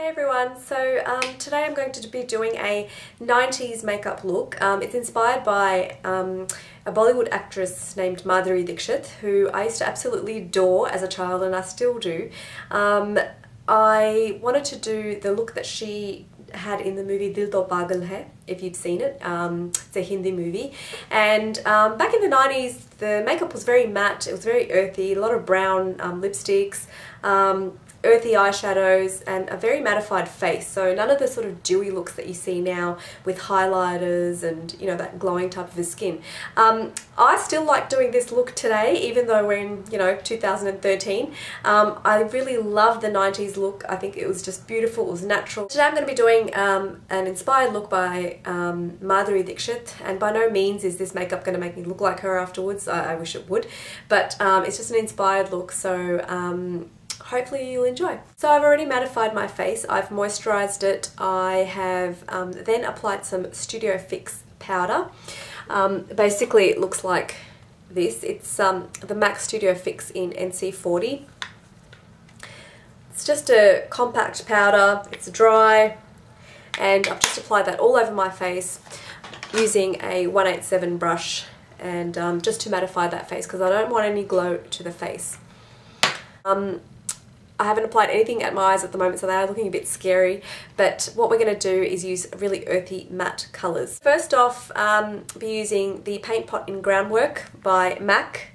Hey everyone, so today I'm going to be doing a 90s makeup look. It's inspired by a Bollywood actress named Madhuri Dixit, who I used to absolutely adore as a child and I still do. I wanted to do the look that she had in the movie Dil To Pagal Hai, if you've seen it. It's a Hindi movie, and back in the 90s the makeup was very matte, it was very earthy, a lot of brown lipsticks, earthy eyeshadows and a very mattified face, so none of the sort of dewy looks that you see now with highlighters and, you know, that glowing type of a skin. I still like doing this look today, even though we're in, you know, 2013. I really love the 90s look. I think it was just beautiful, it was natural. Today I'm going to be doing an inspired look by Madhuri Dixit, and by no means is this makeup going to make me look like her afterwards. I wish it would, but it's just an inspired look, so hopefully you'll enjoy. So I've already mattified my face, I've moisturized it, I have then applied some Studio Fix powder. Basically it looks like this. It's the MAC Studio Fix in NC40. It's just a compact powder, it's dry, and I've just applied that all over my face using a 187 brush, and just to mattify that face because I don't want any glow to the face. I haven't applied anything at my eyes at the moment, so they are looking a bit scary, but what we're going to do is use really earthy matte colours. First off, I'll be using the Paint Pot in Groundwork by MAC.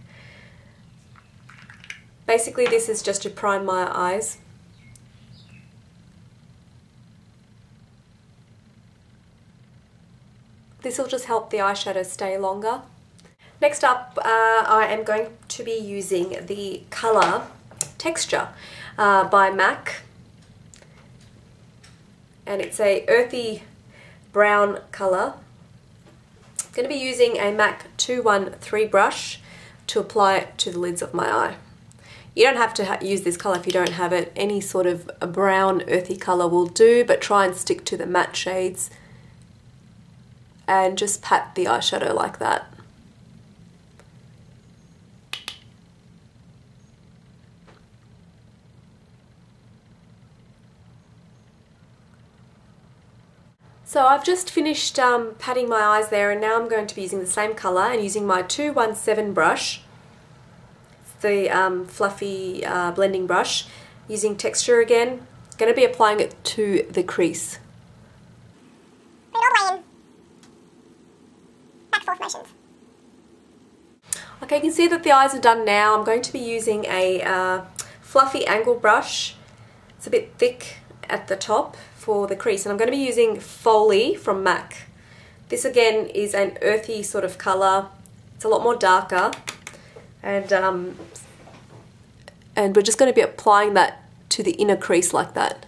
Basically this is just to prime my eyes. This will just help the eyeshadow stay longer. Next up, I am going to be using the colour Texture by MAC, and it's a earthy brown colour. I'm going to be using a MAC 213 brush to apply it to the lids of my eye. You don't have to use this colour if you don't have it. Any sort of a brown earthy colour will do, but try and stick to the matte shades and just pat the eyeshadow like that. So I've just finished patting my eyes there, and now I'm going to be using the same colour and using my 217 brush. It's the fluffy blending brush. Using Texture again. Going to be applying it to the crease. Put it all the way in. Back forth motions. Okay, you can see that the eyes are done now. I'm going to be using a fluffy angle brush. It's a bit thick at the top for the crease, and I'm going to be using Folie from MAC. This again is an earthy sort of colour. It's a lot more darker, and we're just going to be applying that to the inner crease like that.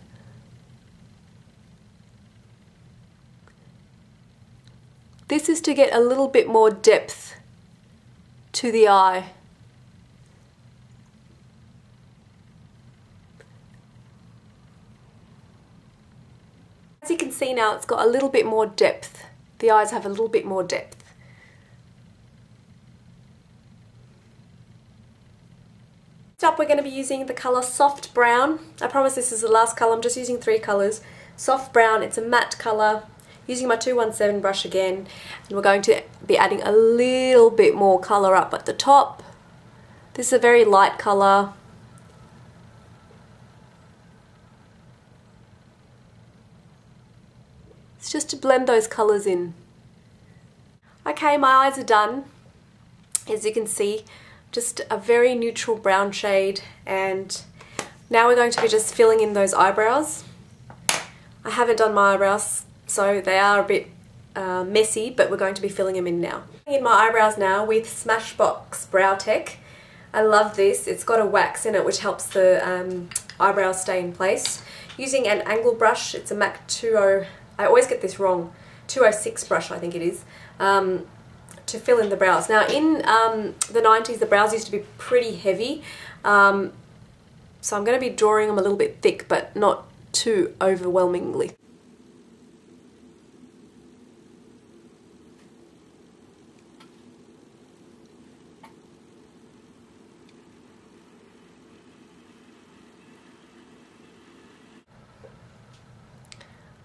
This is to get a little bit more depth to the eye. As you can see now, it's got a little bit more depth. The eyes have a little bit more depth. Next up, we're going to be using the colour Soft Brown. I promise this is the last colour, I'm just using 3 colours. Soft Brown, it's a matte colour. Using my 217 brush again, and we're going to be adding a little bit more colour up at the top. This is a very light colour. It's just to blend those colours in. Okay, my eyes are done. As you can see, just a very neutral brown shade, and now we're going to be just filling in those eyebrows. I haven't done my eyebrows, so they are a bit messy, but we're going to be filling them in now. In my eyebrows now with Smashbox Brow Tech. I love this. It's got a wax in it which helps the eyebrows stay in place. Using an angle brush, it's a MAC 20, I always get this wrong, 206 brush I think it is, to fill in the brows. Now in the 90s the brows used to be pretty heavy, so I'm going to be drawing them a little bit thick but not too overwhelmingly.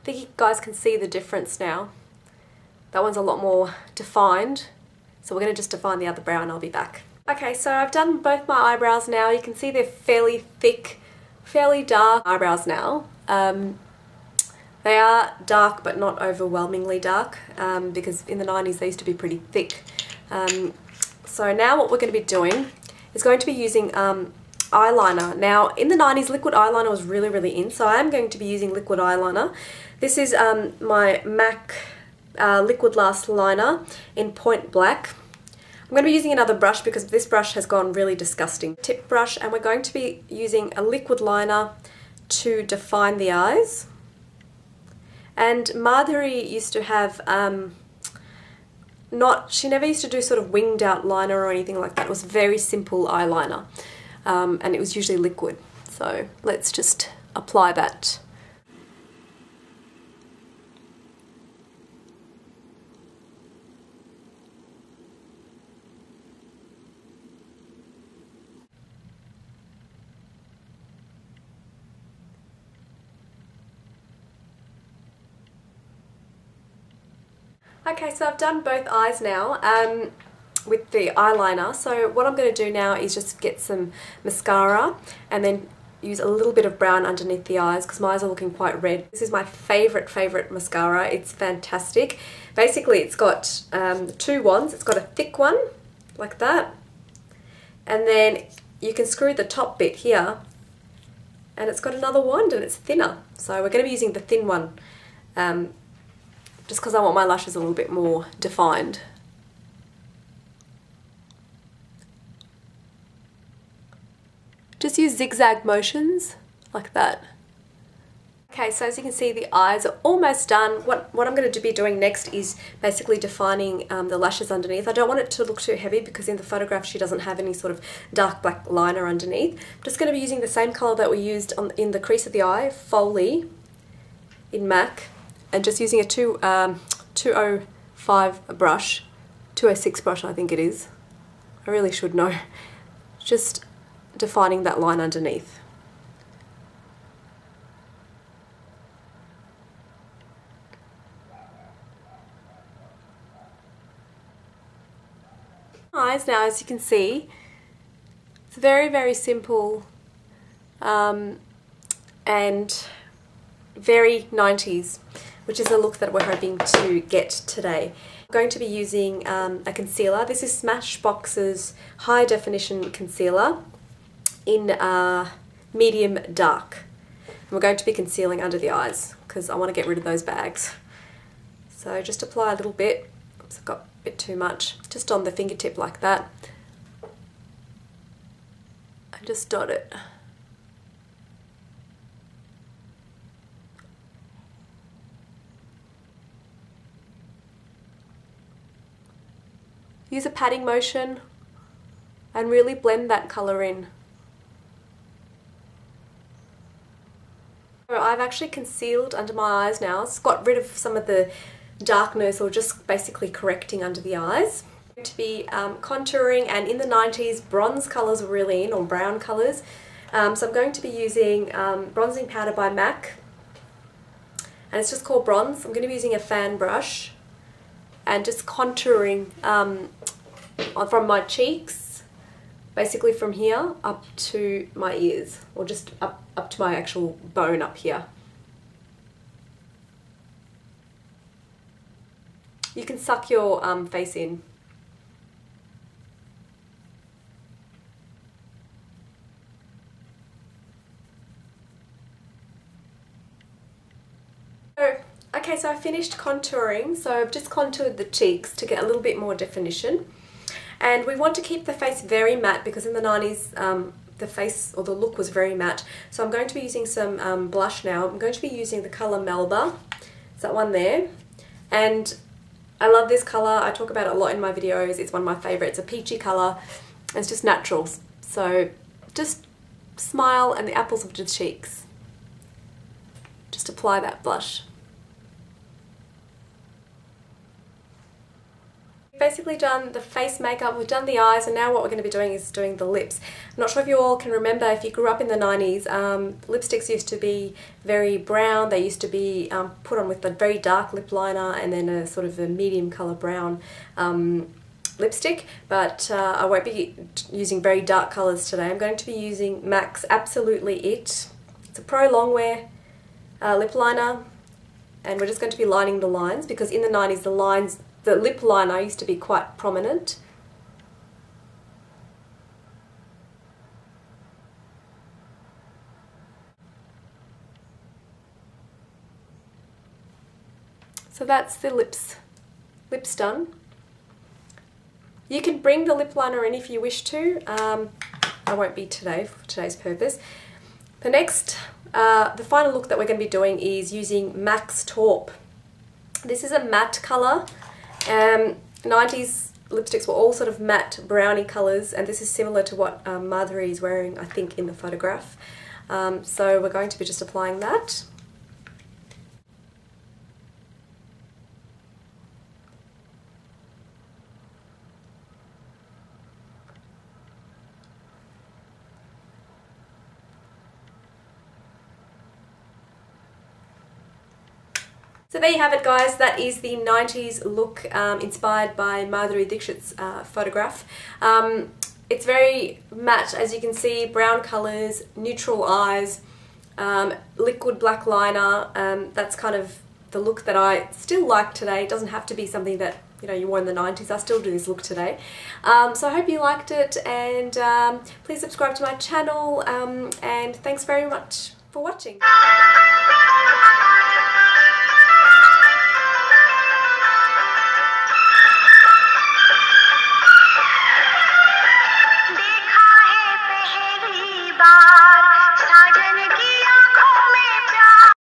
think you guys can see the difference now. That one's a lot more defined. So we're going to just define the other brow and I'll be back. Okay, so I've done both my eyebrows now. You can see they're fairly thick, fairly dark eyebrows now. They are dark but not overwhelmingly dark because in the 90s they used to be pretty thick. So now what we're going to be doing is going to be using eyeliner. Now in the 90s liquid eyeliner was really in, so I am going to be using liquid eyeliner. This is my MAC Liquid Last Liner in Point Black. I'm going to be using another brush because this brush has gone really disgusting. Tip brush, and we're going to be using a liquid liner to define the eyes. And Madhuri used to have, she never used to do sort of winged out liner or anything like that. It was very simple eyeliner and it was usually liquid. So let's just apply that. Okay, so I've done both eyes now with the eyeliner. So what I'm going to do now is just get some mascara and then use a little bit of brown underneath the eyes because my eyes are looking quite red. This is my favourite mascara. It's fantastic. Basically it's got two wands. It's got a thick one like that, and then you can screw the top bit here and it's got another wand and it's thinner. So we're going to be using the thin one. Just because I want my lashes a little bit more defined. Just use zigzag motions like that. Okay, so as you can see the eyes are almost done. What I'm going to be doing next is basically defining the lashes underneath. I don't want it to look too heavy because in the photograph she doesn't have any sort of dark black liner underneath. I'm just going to be using the same colour that we used in the crease of the eye, Folie in MAC. And just using a 205 brush, 206 brush I think it is. I really should know. Just defining that line underneath. Eyes now, as you can see, it's very simple and very 90s. Which is the look that we're hoping to get today. I'm going to be using a concealer. This is Smashbox's High Definition Concealer in medium dark. And we're going to be concealing under the eyes because I want to get rid of those bags. So just apply a little bit. Oops, I've got a bit too much. Just on the fingertip like that. And just dot it. Use a patting motion and really blend that colour in. So I've actually concealed under my eyes now. It's got rid of some of the darkness or just basically correcting under the eyes. I'm going to be contouring, and in the 90s bronze colours were really in, or brown colours. So I'm going to be using bronzing powder by MAC, and it's just called Bronze. I'm going to be using a fan brush and just contouring from my cheeks, basically from here up to my ears, or just up to my actual bone up here. You can suck your face in. Okay, so I finished contouring, so I've just contoured the cheeks to get a little bit more definition. And we want to keep the face very matte because in the 90s the face or the look was very matte. So I'm going to be using some blush now. I'm going to be using the colour Melba. It's that one there. And I love this colour. I talk about it a lot in my videos. It's one of my favourites. It's a peachy colour. It's just natural. So just smile and the apples of the cheeks. Just apply that blush. Basically done the face makeup, we've done the eyes, and now what we're going to be doing is doing the lips. I'm not sure if you all can remember, if you grew up in the 90s, lipsticks used to be very brown. They used to be put on with a very dark lip liner and then a sort of a medium colour brown lipstick, but I won't be using very dark colours today. I'm going to be using MAC's Absolutely It. It's a Pro Longwear lip liner, and we're just going to be lining the lines because in the 90s the lip liner used to be quite prominent. So that's the lips done. You can bring the lip liner in if you wish to. I won't be today for today's purpose. The next, the final look that we're going to be doing is using MAC's Taupe. This is a matte colour. 90s lipsticks were all sort of matte brownie colours, and this is similar to what Madhuri is wearing, I think, in the photograph. So we're going to be just applying that. So there you have it, guys. That is the 90s look inspired by Madhuri Dixit's photograph. It's very matte, as you can see, brown colours, neutral eyes, liquid black liner. That's kind of the look that I still like today. It doesn't have to be something that you wore in the 90s. I still do this look today. So I hope you liked it, and please subscribe to my channel, and thanks very much for watching.